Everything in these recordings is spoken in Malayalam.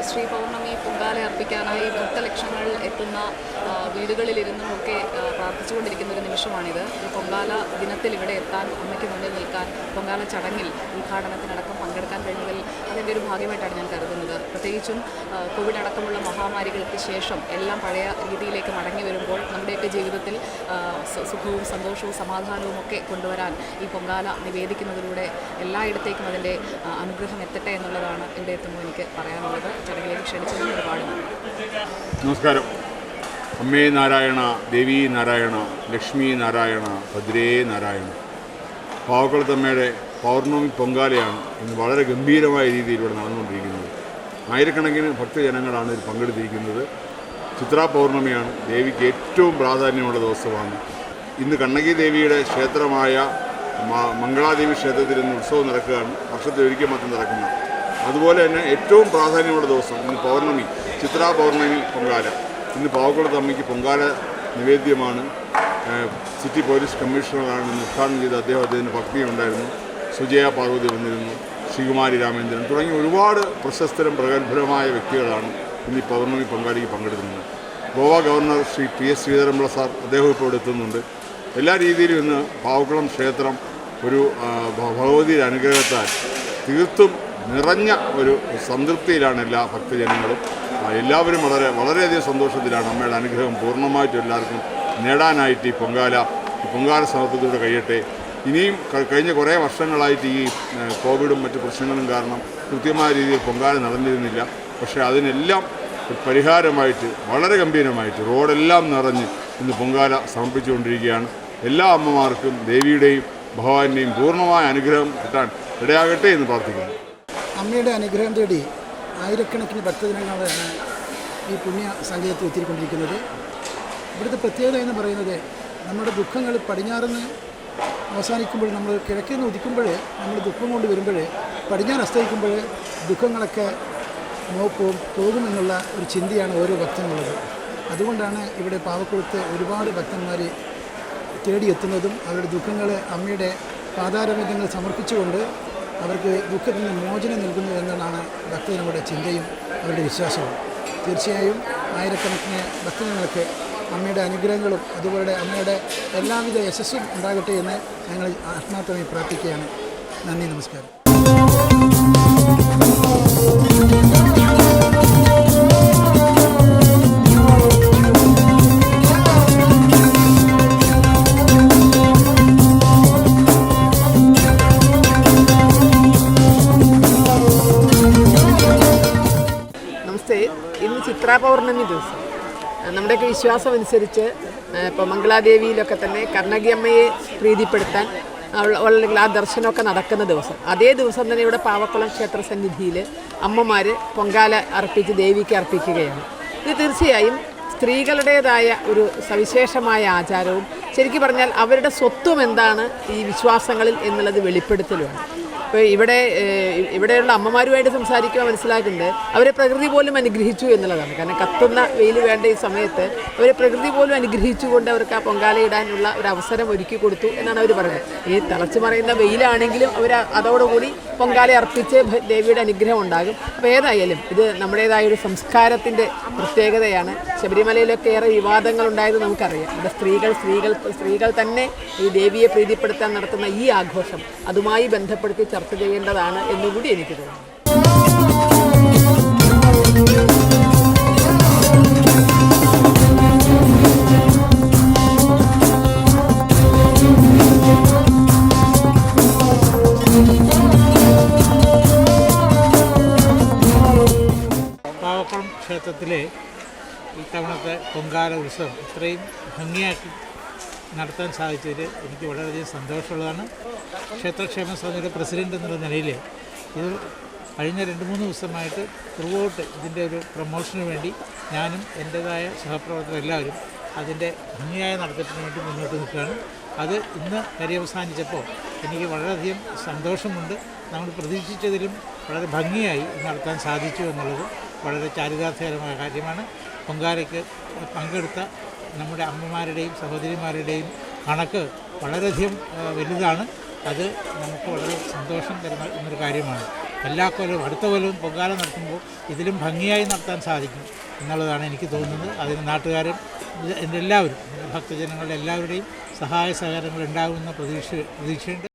ശ്രീ പൗർണമി പൊങ്കാല അർപ്പിക്കാനായി ഭക്തലക്ഷങ്ങൾ എത്തുന്ന വീടുകളിലിരുന്നുമൊക്കെ പ്രാർത്ഥിച്ചുകൊണ്ടിരിക്കുന്ന ഒരു നിമിഷമാണിത്. ഈ പൊങ്കാല ദിനത്തിൽ ഇവിടെ എത്താൻ, അമ്മയ്ക്ക് മുന്നിൽ നിൽക്കാൻ, പൊങ്കാല ചടങ്ങിൽ ഉദ്ഘാടനത്തിനടക്കം പങ്കെടുക്കാൻ കഴിഞ്ഞതിൽ അതിൻ്റെ ഒരു ഭാഗ്യമായിട്ടാണ് ഞാൻ കരുതുന്നത്. പ്രത്യേകിച്ചും കോവിഡ് അടക്കമുള്ള മഹാമാരികൾക്ക് ശേഷം എല്ലാം പഴയ രീതിയിലേക്ക് മടങ്ങി വരുമ്പോൾ നമ്മുടെയൊക്കെ ജീവിതത്തിൽ സുഖവും സന്തോഷവും സമാധാനവും ഒക്കെ കൊണ്ടുവരാൻ ഈ പൊങ്കാല നിവേദിക്കുന്നതിലൂടെ എല്ലായിടത്തേക്കും അതിൻ്റെ അനുഗ്രഹം എത്തട്ടെ എന്നുള്ളതാണ് ഇവിടെ എത്തുമ്പോൾ എനിക്ക് പറയാനുള്ളത്. ചടങ്ങിലേക്ക് ക്ഷണിച്ചതിന് ഒരുപാട് നമസ്കാരം. അമ്മേ നാരായണ, ദേവി നാരായണ, ലക്ഷ്മി നാരായണ, ഭദ്രേ നാരായണ. പാവക്കുളത്തമ്മയുടെ പൗർണമി പൊങ്കാലയാണ് ഇന്ന് വളരെ ഗംഭീരമായ രീതിയിൽ ഇവിടെ നടന്നുകൊണ്ടിരിക്കുന്നത്. ആയിരക്കണക്കിന് ഭക്തജനങ്ങളാണ് ഇതിൽ പങ്കെടുത്തിരിക്കുന്നത്. ചിത്രാ പൗർണമിയാണ്. ദേവിക്ക് ഏറ്റവും പ്രാധാന്യമുള്ള ദിവസമാണ്. ഇന്ന് കണ്ണകി ദേവിയുടെ ക്ഷേത്രമായ മംഗളാദേവി ക്ഷേത്രത്തിൽ ഇന്ന് ഉത്സവം നടക്കുകയാണ്. വർഷത്തിൽ ഒരിക്കൽ മാത്രം നടക്കുന്നത്. അതുപോലെ തന്നെ ഏറ്റവും പ്രാധാന്യമുള്ള ദിവസം ഇന്ന് പൗർണമി, ചിത്രാ പൗർണമി പൊങ്കാല. ഇന്ന് പാവക്കുളത്തമ്മയ്ക്ക് പൊങ്കാല നിവേദ്യമാണ്. സിറ്റി പോലീസ് കമ്മീഷണറാണ് ഇന്ന് ഉദ്ഘാടനം ചെയ്ത്. അദ്ദേഹത്തിന് ഭക്തിയുണ്ടായിരുന്നു. സുജയ പാർവതി വന്നിരുന്നു, ശ്രീകുമാരി രാമേന്ദ്രൻ തുടങ്ങി ഒരുപാട് പ്രശസ്തരും പ്രഗത്ഭരമായ വ്യക്തികളാണ് ഇന്ന് ഈ പൗർണമി പൊങ്കാലയ്ക്ക് പങ്കെടുക്കുന്നത്. Goa governor Shri PS Sreedharan Pillai sir അദ്ദേഹം ഇപ്പോൾ ഇവിടെ എത്തുന്നുണ്ട്. എല്ലാ രീതിയിലും ഇന്ന് പാവക്കുളം ക്ഷേത്രം ഒരു ഭഗവതിയുടെ അനുഗ്രഹത്താൽ തീർത്തും നിറഞ്ഞ ഒരു സംതൃപ്തിയിലാണ് എല്ലാ ഭക്തജനങ്ങളും. എല്ലാവരും വളരെയധികം സന്തോഷത്തിലാണ്. അമ്മയുടെ അനുഗ്രഹം പൂർണ്ണമായിട്ടും എല്ലാവർക്കും നേടാനായിട്ട് ഈ പൊങ്കാല സമർപ്പത്തിലൂടെ കഴിയട്ടെ. ഇനിയും കഴിഞ്ഞ കുറേ വർഷങ്ങളായിട്ട് ഈ കോവിഡും മറ്റ് പ്രശ്നങ്ങളും കാരണം കൃത്യമായ രീതിയിൽ പൊങ്കാല നടന്നിരുന്നില്ല. പക്ഷേ അതിനെല്ലാം പരിഹാരമായിട്ട് വളരെ ഗംഭീരമായിട്ട് റോഡെല്ലാം നിറഞ്ഞ് ഇന്ന് പൊങ്കാല സമർപ്പിച്ചുകൊണ്ടിരിക്കുകയാണ്. എല്ലാ അമ്മമാർക്കും ദേവിയുടെയും ഭഗവാന്റെയും പൂർണ്ണമായ അനുഗ്രഹം കിട്ടാൻ ഇടയാകട്ടെ എന്ന് പ്രാർത്ഥിക്കുന്നു. അമ്മയുടെ അനുഗ്രഹം തേടി ആയിരക്കണക്കിന് ഭക്തജനങ്ങളാണ് ഈ പുണ്യ സങ്കേതത്തിൽ എത്തിക്കൊണ്ടിരിക്കുന്നത്. ഇവിടുത്തെ പ്രത്യേകത എന്ന് പറയുന്നത് നമ്മുടെ ദുഃഖങ്ങൾ പടിഞ്ഞാറുന്ന് അവസാനിക്കുമ്പോൾ, നമ്മൾ കിഴക്കിൽ നിന്ന് ഉദിക്കുമ്പോൾ നമ്മൾ ദുഃഖം കൊണ്ട് വരുമ്പോൾ, പടിഞ്ഞാറ് അസ്തമിക്കുമ്പോൾ ദുഃഖങ്ങളൊക്കെ പോകുമെന്നുള്ള ഒരു ചിന്തയാണ് ഓരോ ഭക്തനുള്ളത്. അതുകൊണ്ടാണ് ഇവിടെ പാവക്കുളത്ത് ഒരുപാട് ഭക്തന്മാർ തേടിയെത്തുന്നതും അവരുടെ ദുഃഖങ്ങൾ അമ്മയുടെ പാതാരവിന്ദങ്ങൾ സമർപ്പിച്ചുകൊണ്ട് അവർക്ക് ദുഃഖത്തിൽ നിന്ന് മോചനം നൽകുന്നു എന്നതാണ് ഭക്തജനങ്ങളുടെ ചിന്തയും അവരുടെ വിശ്വാസവും. തീർച്ചയായും ആയിരക്കണക്കിന് ഭക്തജനങ്ങൾക്ക് അമ്മയുടെ അനുഗ്രഹങ്ങളും അതുപോലെ അമ്മയുടെ എല്ലാവിധ യശസ്സും ഉണ്ടാകട്ടെ എന്ന് ഞങ്ങൾ ആത്മാർത്ഥമായി പ്രാർത്ഥിക്കുകയാണ്. നന്ദി, നമസ്കാരം. ഇന്ന് ചിത്രാ പൗർണമി ദിവസം നമ്മുടെയൊക്കെ വിശ്വാസം അനുസരിച്ച് ഇപ്പോൾ മംഗളാദേവിയിലൊക്കെ തന്നെ കണ്ണകി അമ്മയെ പ്രീതിപ്പെടുത്താൻ അല്ലെങ്കിൽ ആ ദർശനമൊക്കെ നടക്കുന്ന ദിവസം, അതേ ദിവസം തന്നെ ഇവിടെ പാവക്കുളം ക്ഷേത്ര സന്നിധിയിൽ അമ്മമാർ പൊങ്കാല അർപ്പിച്ച് ദേവിക്ക് അർപ്പിക്കുകയാണ്. ഇത് തീർച്ചയായും സ്ത്രീകളുടേതായ ഒരു സവിശേഷമായ ആചാരവും ശരിക്കും പറഞ്ഞാൽ അവരുടെ സ്വത്വം എന്താണ് ഈ വിശ്വാസങ്ങളിൽ എന്നുള്ളത് വെളിപ്പെടുത്തലുമാണ്. ഇപ്പോൾ ഇവിടെയുള്ള അമ്മമാരുമായിട്ട് സംസാരിക്കുമ്പോൾ മനസ്സിലാക്കുന്നത് അവരെ പ്രകൃതി പോലും അനുഗ്രഹിച്ചു എന്നുള്ളതാണ്. കാരണം കത്തുന്ന വെയിൽ വേണ്ട ഈ സമയത്ത് അവരെ പ്രകൃതി പോലും അനുഗ്രഹിച്ചുകൊണ്ട് അവർക്ക് ആ പൊങ്കാലയിടാനുള്ള ഒരു അവസരം ഒരുക്കി കൊടുത്തു എന്നാണ് അവർ പറയുന്നത്. ഈ തിളച്ചു മറയുന്ന വെയിലാണെങ്കിലും അവർ അതോടുകൂടി പൊങ്കാല അർപ്പിച്ച് ദേവിയുടെ അനുഗ്രഹം ഉണ്ടാകും. അപ്പോൾ ഏതായാലും ഇത് നമ്മുടേതായ ഒരു സംസ്കാരത്തിൻ്റെ പ്രത്യേകതയാണ്. ശബരിമലയിലൊക്കെ ഏറെ വിവാദങ്ങൾ ഉണ്ടായത് നമുക്കറിയാം. ഇവിടെ സ്ത്രീകൾ തന്നെ ഈ ദേവിയെ പ്രീതിപ്പെടുത്താൻ നടത്തുന്ന ഈ ആഘോഷം അതുമായി ബന്ധപ്പെടുത്തി ചർച്ച ചെയ്യേണ്ടതാണ് എന്നുകൂടി എനിക്ക് തോന്നുന്നു. പാവക്കുളം ക്ഷേത്രത്തിലെ ഇത്തവണത്തെ പൊങ്കാല ഉത്സവം ഇത്രയും ഭംഗിയാക്കി നടത്താൻ സാധിച്ചതിൽ എനിക്ക് വളരെയധികം സന്തോഷമുള്ളതാണ്. ക്ഷേത്രക്ഷേമ സമിതിയുടെ പ്രസിഡൻ്റ് എന്നുള്ള നിലയിൽ ഇത് കഴിഞ്ഞ 2-3 ദിവസമായിട്ട് ത്രൂഔട്ട് ഇതിൻ്റെ ഒരു പ്രൊമോഷന് വേണ്ടി ഞാനും എൻ്റേതായ സഹപ്രവർത്തകരെല്ലാവരും അതിൻ്റെ ഭംഗിയായ നടത്തിപ്പിന് വേണ്ടി മുന്നോട്ട് നിൽക്കുകയാണ്. അത് ഇന്ന് പര്യവസാനിച്ചപ്പോൾ എനിക്ക് വളരെയധികം സന്തോഷമുണ്ട്. നമ്മൾ പ്രതീക്ഷിച്ചതിലും വളരെ ഭംഗിയായി നടത്താൻ സാധിച്ചു എന്നുള്ളത് വളരെ ചാരിതാർത്ഥ്യകരമായ കാര്യമാണ്. പൊങ്കാലയ്ക്ക് പങ്കെടുത്ത നമ്മുടെ അമ്മമാരുടെയും സഹോദരിമാരുടെയും കണക്ക് വളരെയധികം വലുതാണ്. അത് നമുക്ക് വളരെ സന്തോഷം തരുന്ന എന്നൊരു കാര്യമാണ്. എല്ലാ കൊല്ലവും അടുത്ത കൊല്ലവും പൊങ്കാല നടത്തുമ്പോൾ ഇതിലും ഭംഗിയായി നടത്താൻ സാധിക്കും എന്നുള്ളതാണ് എനിക്ക് തോന്നുന്നത്. അതിന് നാട്ടുകാരും എല്ലാവരും ഭക്തജനങ്ങളുടെ എല്ലാവരുടെയും സഹായ സഹകരണങ്ങൾ ഉണ്ടാകുമെന്ന പ്രതീക്ഷയുണ്ട്.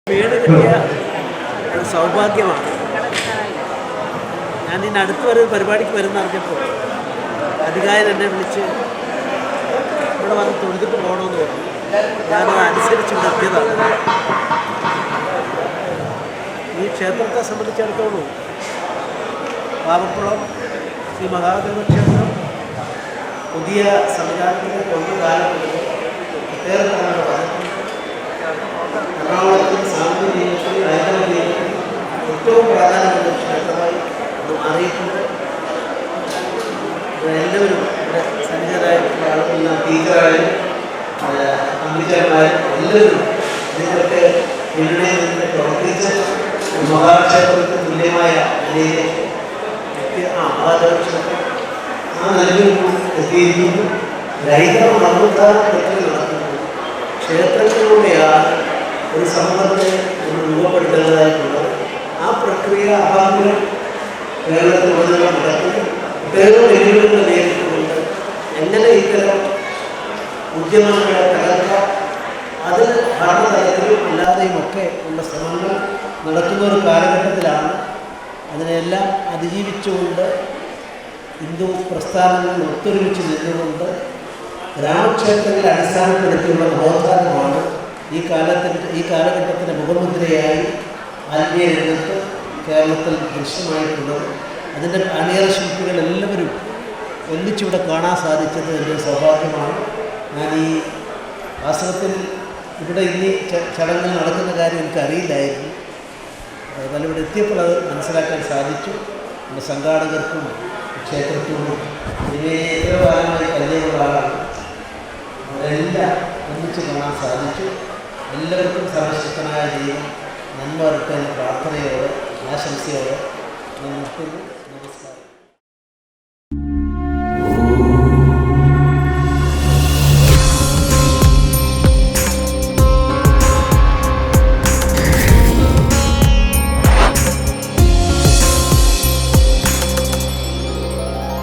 വീട് കിട്ടിയ ഒരു സൗഭാഗ്യമാണ്. ഞാൻ ഇതിനടുത്ത് ഒരു പരിപാടിക്ക് വരുന്നറിഞ്ഞപ്പോൾ അധികാരി എന്നെ വിളിച്ച് ഇവിടെ വന്ന് തൊഴുതിട്ട് പോകണമെന്ന് പറഞ്ഞു. ഞാനത് അനുസരിച്ച് ഇവിടെ എത്തിയതാണ്. ഈ ക്ഷേത്രത്തെ സംബന്ധിച്ചിടത്തോളം പാവക്കുളം ശ്രീ മഹാദേവ ക്ഷേത്രം പുതിയ സംവിധാനത്തിൻ്റെ കൊണ്ടുകാലത്തിൽ ഒട്ടേറെ എറണാകുളത്തിൽ സാമൂഹ്യ ഏറ്റവും പ്രാധാന്യമുള്ള ക്ഷേത്രമായി അത് മാറിയിട്ടുണ്ട്. എല്ലാവരും ഇവിടെ സന്നിധരായിട്ടുള്ള ആളുകൾ, ടീച്ചറായാലും കമ്പിച്ചന്മാരും എല്ലാവരും ഇതിനൊക്കെ പിന്നണിയിൽ നിന്ന് പ്രവർത്തിച്ച് മഹാക്ഷേത്രത്തിന് തുല്യമായ നിലയിലേക്ക് മഹാദേവ ക്ഷേത്രം ആ നിലവിൽ എത്തിയിരിക്കുന്നു. രഹിത മർമ്മത്താൽ നടത്തുന്നു. ക്ഷേത്രങ്ങളിലൂടെയാണ് ഒരു സമൂഹത്തെ നമ്മൾ രൂപപ്പെടുത്തേണ്ടതായിട്ടുള്ളത്. ആ പ്രക്രിയ അഭാഗ്യം കേരളത്തിൽ മുഴുവൻ നടക്കുന്നു. ഒട്ടേറെ വെല്ലുവിളികൾ നേരിട്ടുകൊണ്ട് എങ്ങനെ ഇത്തരം ഉദ്യമങ്ങളെ തകർക്കാം, അത് ഭരണതലത്തിലും അല്ലാതെയും ഒക്കെ ഉള്ള ശ്രമങ്ങൾ നടക്കുന്ന ഒരു കാലഘട്ടത്തിലാണ്. അതിനെല്ലാം അതിജീവിച്ചുകൊണ്ട് ഹിന്ദു പ്രസ്ഥാനങ്ങൾ ഒത്തൊരുമിച്ച് നിന്നുകൊണ്ട് ഗ്രാമക്ഷേത്രങ്ങളെ അടിസ്ഥാനപ്പെടുത്തിയുള്ള നവോത്ഥാനമാണ് ഈ കാലഘട്ടത്തിൻ്റെ മുഖമുദ്രയായി ആത്മീയ രംഗത്ത് കേരളത്തിൽ ദൃശ്യമായിട്ടുള്ളത്. അതിൻ്റെ അണിയറ ശില്പികൾ എല്ലാവരും ഒന്നിച്ചിവിടെ കാണാൻ സാധിച്ചത് എൻ്റെ സൗഭാഗ്യമാണ്. ഞാൻ ഈ വാസ്തവത്തിൽ ഇവിടെ ഇനി ചടങ്ങുകൾ നടക്കുന്ന കാര്യം എനിക്കറിയില്ലായിരുന്നു. എന്നാൽ ഇവിടെ എത്തിയപ്പോൾ അത് മനസ്സിലാക്കാൻ സാധിച്ചു. എൻ്റെ സംഘാടകർക്കും ക്ഷേത്രത്തോടും ഇവയെ എത്ര കാലമായി പരിചയമുള്ള ആളാണ്. അവരെല്ലാം ഒന്നിച്ച് കാണാൻ സാധിച്ചു. എല്ലാവർക്കും സർവശക്തനായ ദൈവം നന്മ വരട്ടെ എന്ന പ്രാർത്ഥനയോടെ ആശംസയോടെ ഞാൻ നിർത്തുന്നു. നമസ്കാരം.